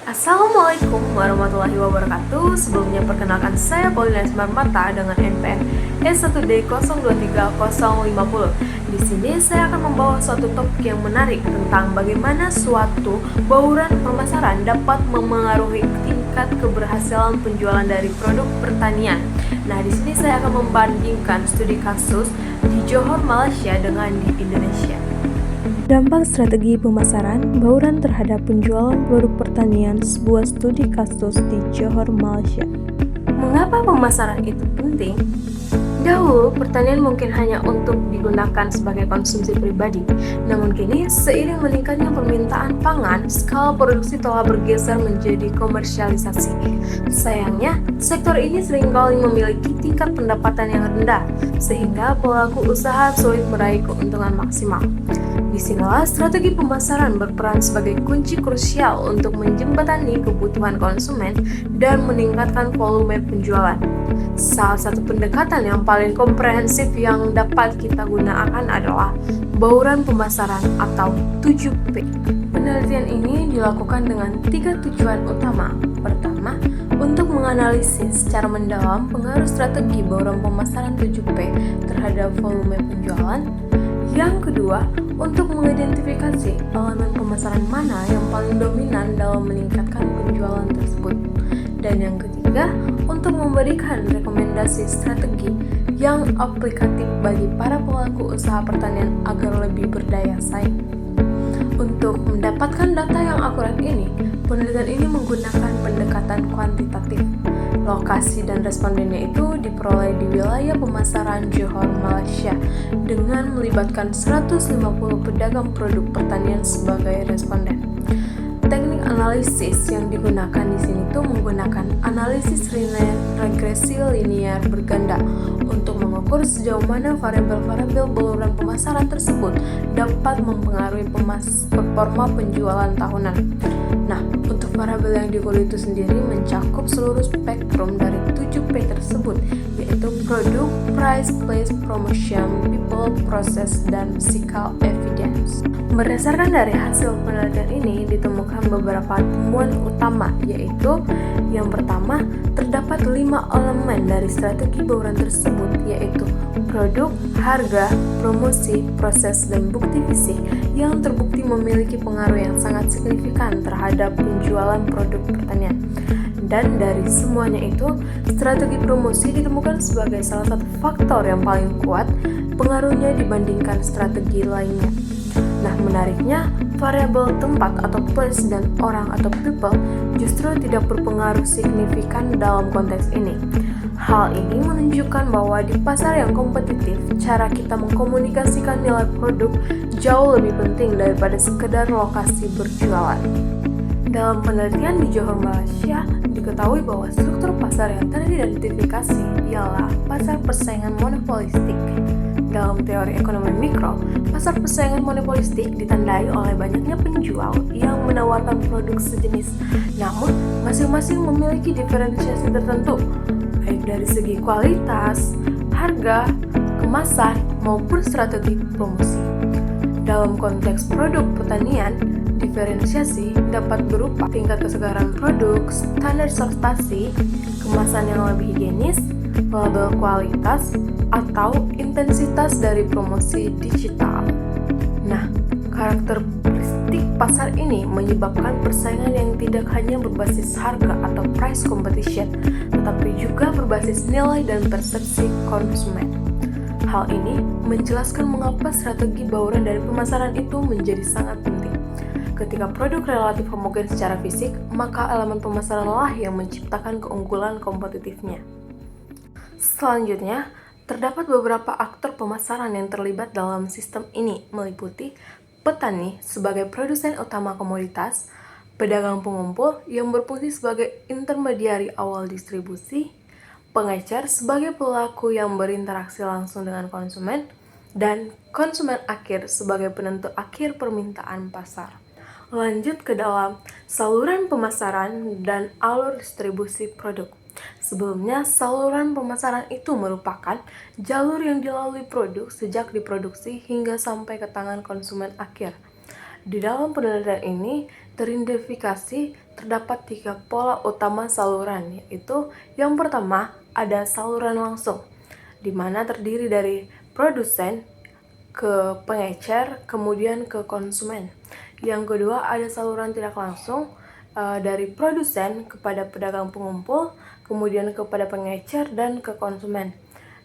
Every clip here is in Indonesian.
Assalamualaikum warahmatullahi wabarakatuh. Sebelumnya perkenalkan saya Paulina Marmata dengan NPM S1D023050. Di sini saya akan membawa suatu topik yang menarik tentang bagaimana suatu bauran pemasaran dapat memengaruhi tingkat keberhasilan penjualan dari produk pertanian. Nah, di sini saya akan membandingkan studi kasus di Johor, Malaysia dengan di Indonesia. Dampak strategi pemasaran bauran terhadap penjualan produk pertanian, sebuah studi kasus di Johor, Malaysia. Mengapa pemasaran itu penting? Dahulu, pertanian mungkin hanya untuk digunakan sebagai konsumsi pribadi. Namun kini, seiring meningkatnya permintaan pangan, skala produksi telah bergeser menjadi komersialisasi. Sayangnya, sektor ini seringkali memiliki tingkat pendapatan yang rendah, sehingga pelaku usaha sulit meraih keuntungan maksimal. Disinilah strategi pemasaran berperan sebagai kunci krusial untuk menjembatani kebutuhan konsumen dan meningkatkan volume penjualan. Salah satu pendekatan yang paling komprehensif yang dapat kita gunakan adalah bauran pemasaran atau 7P. Penelitian ini dilakukan dengan 3 tujuan utama. Pertama, untuk menganalisis secara mendalam pengaruh strategi bauran pemasaran 7P terhadap volume penjualan. Yang kedua, untuk mengidentifikasi elemen pemasaran mana yang paling dominan dalam meningkatkan penjualan tersebut. Dan yang ketiga, untuk memberikan rekomendasi strategi yang aplikatif bagi para pelaku usaha pertanian agar lebih berdaya saing. Untuk mendapatkan data yang akurat ini, penelitian ini menggunakan pendekatan kuantitatif. Lokasi dan respondennya itu diperoleh di wilayah pemasaran Johor, Malaysia dengan melibatkan 150 pedagang produk pertanian sebagai responden. Teknik analisis yang digunakan di sini tuh menggunakan analisis regresi linear berganda untuk mengukur sejauh mana variabel-variabel bauran pemasaran tersebut dapat mempengaruhi performa penjualan tahunan. Nah, untuk variabel yang diukur itu sendiri mencakup seluruh spektrum dari 7P tersebut, yaitu produk, price, place, promotion, people, process, dan physical evidence. Berdasarkan dari hasil penelitian ini ditemukan beberapa temuan utama, yaitu yang pertama, terdapat 5 elemen dari strategi bauran tersebut, yaitu produk, harga, promosi, proses, dan bukti fisik yang terbukti memiliki pengaruh yang sangat signifikan terhadap penjualan produk pertanian. Dan dari semuanya itu, strategi promosi ditemukan sebagai salah satu faktor yang paling kuat pengaruhnya dibandingkan strategi lainnya. Nah, menariknya, variabel tempat atau place dan orang atau people justru tidak berpengaruh signifikan dalam konteks ini. Hal ini menunjukkan bahwa di pasar yang kompetitif, cara kita mengkomunikasikan nilai produk jauh lebih penting daripada sekedar lokasi berjualan. Dalam penelitian di Johor, Malaysia, diketahui bahwa struktur pasar yang teridentifikasi ialah pasar persaingan monopolistik. Dalam teori ekonomi mikro, pasar persaingan monopolistik ditandai oleh banyaknya penjual yang menawarkan produk sejenis, namun masing-masing memiliki diferensiasi tertentu, baik dari segi kualitas, harga, kemasan, maupun strategi promosi. Dalam konteks produk pertanian, diferensiasi dapat berupa tingkat kesegaran produk, standar prestasi, kemasan yang lebih higienis, label kualitas, atau intensitas dari promosi digital. Nah, karakteristik pasar ini menyebabkan persaingan yang tidak hanya berbasis harga atau price competition, tetapi juga berbasis nilai dan persepsi konsumen. Hal ini menjelaskan mengapa strategi bauran dari pemasaran itu menjadi sangat penting. Ketika produk relatif homogen secara fisik, maka elemen pemasaranlah yang menciptakan keunggulan kompetitifnya. Selanjutnya, terdapat beberapa aktor pemasaran yang terlibat dalam sistem ini, meliputi petani sebagai produsen utama komoditas, pedagang pengumpul yang berfungsi sebagai intermediari awal distribusi, pengecer sebagai pelaku yang berinteraksi langsung dengan konsumen, dan konsumen akhir sebagai penentu akhir permintaan pasar. Lanjut ke dalam saluran pemasaran dan alur distribusi produk. Sebelumnya, saluran pemasaran itu merupakan jalur yang dilalui produk sejak diproduksi hingga sampai ke tangan konsumen akhir. Di dalam penelitian ini, Teridentifikasi terdapat 3 pola utama saluran, yaitu yang pertama ada saluran langsung, di mana terdiri dari produsen ke pengecer, kemudian ke konsumen. Yang kedua ada saluran tidak langsung, dari produsen kepada pedagang pengumpul, kemudian kepada pengecer dan ke konsumen.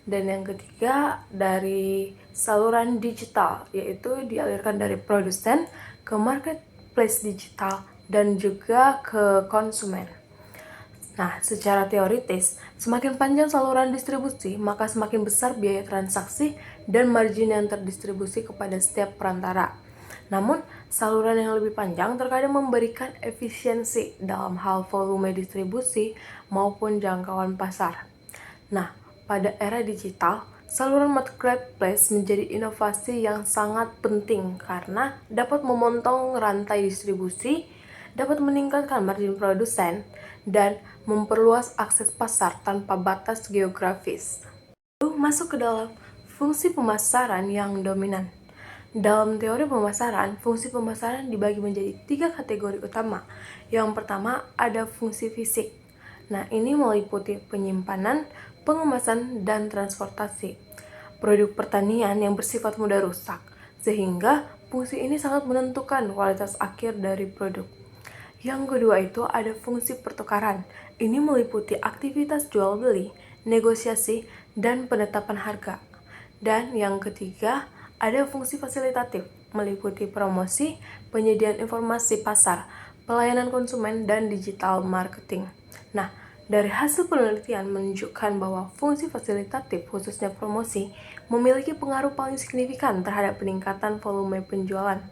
Dan yang ketiga dari saluran digital, yaitu dialirkan dari produsen ke marketplace digital dan juga ke konsumen. Nah, secara teoritis, semakin panjang saluran distribusi, maka semakin besar biaya transaksi dan margin yang terdistribusi kepada setiap perantara. Namun, saluran yang lebih panjang terkadang memberikan efisiensi dalam hal volume distribusi maupun jangkauan pasar. Nah, pada era digital, saluran marketplace menjadi inovasi yang sangat penting karena dapat memotong rantai distribusi, dapat meningkatkan margin produsen, dan memperluas akses pasar tanpa batas geografis. Lalu masuk ke dalam fungsi pemasaran yang dominan. Dalam teori pemasaran, fungsi pemasaran dibagi menjadi 3 kategori utama. Yang pertama ada fungsi fisik. Nah, ini meliputi penyimpanan, pengemasan, dan transportasi. Produk pertanian yang bersifat mudah rusak, sehingga fungsi ini sangat menentukan kualitas akhir dari produk. Yang kedua itu ada fungsi pertukaran. Ini meliputi aktivitas jual beli, negosiasi, dan penetapan harga. Dan yang ketiga ada fungsi fasilitatif, meliputi promosi, penyediaan informasi pasar, pelayanan konsumen, dan digital marketing. Nah, dari hasil penelitian menunjukkan bahwa fungsi fasilitatif, khususnya promosi, memiliki pengaruh paling signifikan terhadap peningkatan volume penjualan.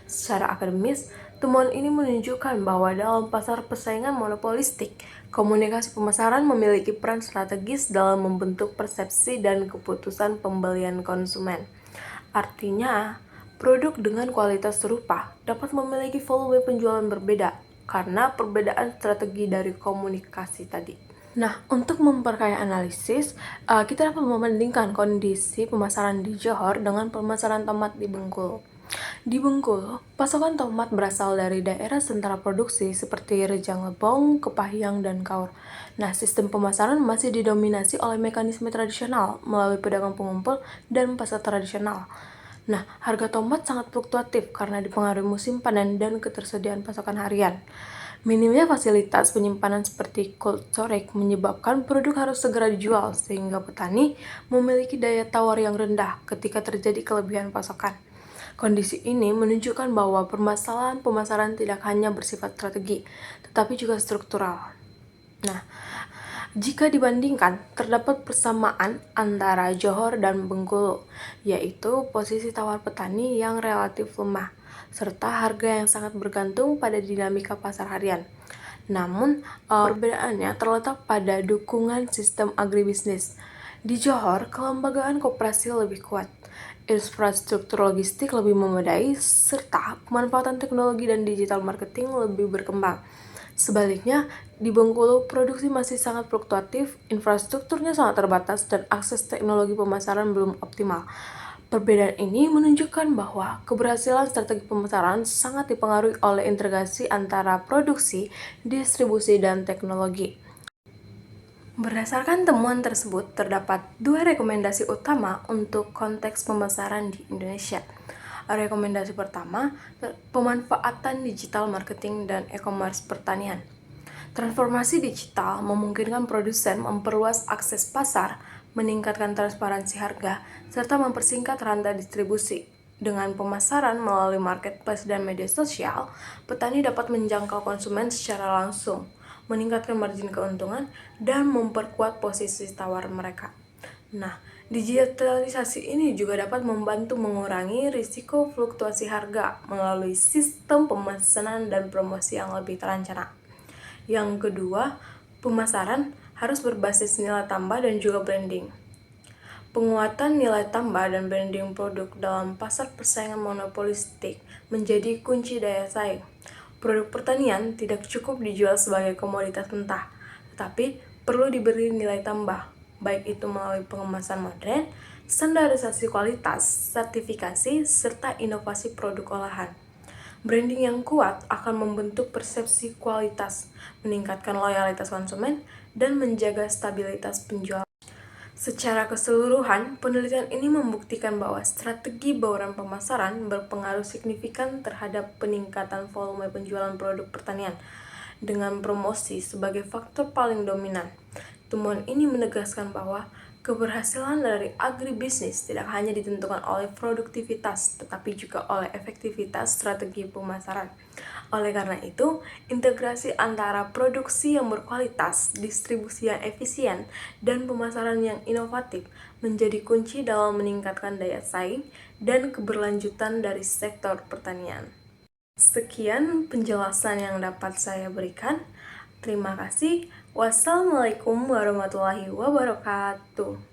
Secara akademis, temuan ini menunjukkan bahwa dalam pasar persaingan monopolistik, komunikasi pemasaran memiliki peran strategis dalam membentuk persepsi dan keputusan pembelian konsumen. Artinya, produk dengan kualitas serupa dapat memiliki volume penjualan berbeda karena perbedaan strategi dari komunikasi tadi. Nah, untuk memperkaya analisis, kita dapat membandingkan kondisi pemasaran di Johor dengan pemasaran tomat di Bengkulu. Di Bengkulu, pasokan tomat berasal dari daerah sentra produksi seperti Rejang Lebong, Kepahyang, dan Kaur. Nah, sistem pemasaran masih didominasi oleh mekanisme tradisional melalui pedagang pengumpul dan pasar tradisional. Nah, harga tomat sangat fluktuatif karena dipengaruhi musim panen dan ketersediaan pasokan harian. Minimnya fasilitas penyimpanan seperti cold storage menyebabkan produk harus segera dijual sehingga petani memiliki daya tawar yang rendah ketika terjadi kelebihan pasokan. Kondisi ini menunjukkan bahwa permasalahan pemasaran tidak hanya bersifat strategi, tetapi juga struktural. Nah, jika dibandingkan, terdapat persamaan antara Johor dan Bengkulu, yaitu posisi tawar petani yang relatif lemah, serta harga yang sangat bergantung pada dinamika pasar harian. Namun, perbedaannya terletak pada dukungan sistem agribisnis. Di Johor, kelembagaan koperasi lebih kuat, infrastruktur logistik lebih memadai, serta pemanfaatan teknologi dan digital marketing lebih berkembang. Sebaliknya, di Bengkulu, produksi masih sangat fluktuatif, infrastrukturnya sangat terbatas, dan akses teknologi pemasaran belum optimal. Perbedaan ini menunjukkan bahwa keberhasilan strategi pemasaran sangat dipengaruhi oleh integrasi antara produksi, distribusi, dan teknologi. Berdasarkan temuan tersebut, terdapat 2 rekomendasi utama untuk konteks pemasaran di Indonesia. Rekomendasi pertama, pemanfaatan digital marketing dan e-commerce pertanian. Transformasi digital memungkinkan produsen memperluas akses pasar, meningkatkan transparansi harga, serta mempersingkat rantai distribusi. Dengan pemasaran melalui marketplace dan media sosial, petani dapat menjangkau konsumen secara langsung, meningkatkan margin keuntungan, dan memperkuat posisi tawar mereka. Nah, digitalisasi ini juga dapat membantu mengurangi risiko fluktuasi harga melalui sistem pemesanan dan promosi yang lebih terencana. Yang kedua, pemasaran harus berbasis nilai tambah dan juga branding. Penguatan nilai tambah dan branding produk dalam pasar persaingan monopolistik menjadi kunci daya saing. Produk pertanian tidak cukup dijual sebagai komoditas mentah, tetapi perlu diberi nilai tambah, baik itu melalui pengemasan modern, standarisasi kualitas, sertifikasi, serta inovasi produk olahan. Branding yang kuat akan membentuk persepsi kualitas, meningkatkan loyalitas konsumen, dan menjaga stabilitas penjualan. Secara keseluruhan, penelitian ini membuktikan bahwa strategi bauran pemasaran berpengaruh signifikan terhadap peningkatan volume penjualan produk pertanian, dengan promosi sebagai faktor paling dominan. Temuan ini menegaskan bahwa keberhasilan dari agribisnis tidak hanya ditentukan oleh produktivitas, tetapi juga oleh efektivitas strategi pemasaran. Oleh karena itu, integrasi antara produksi yang berkualitas, distribusi yang efisien, dan pemasaran yang inovatif menjadi kunci dalam meningkatkan daya saing dan keberlanjutan dari sektor pertanian. Sekian penjelasan yang dapat saya berikan. Terima kasih. Wassalamualaikum warahmatullahi wabarakatuh.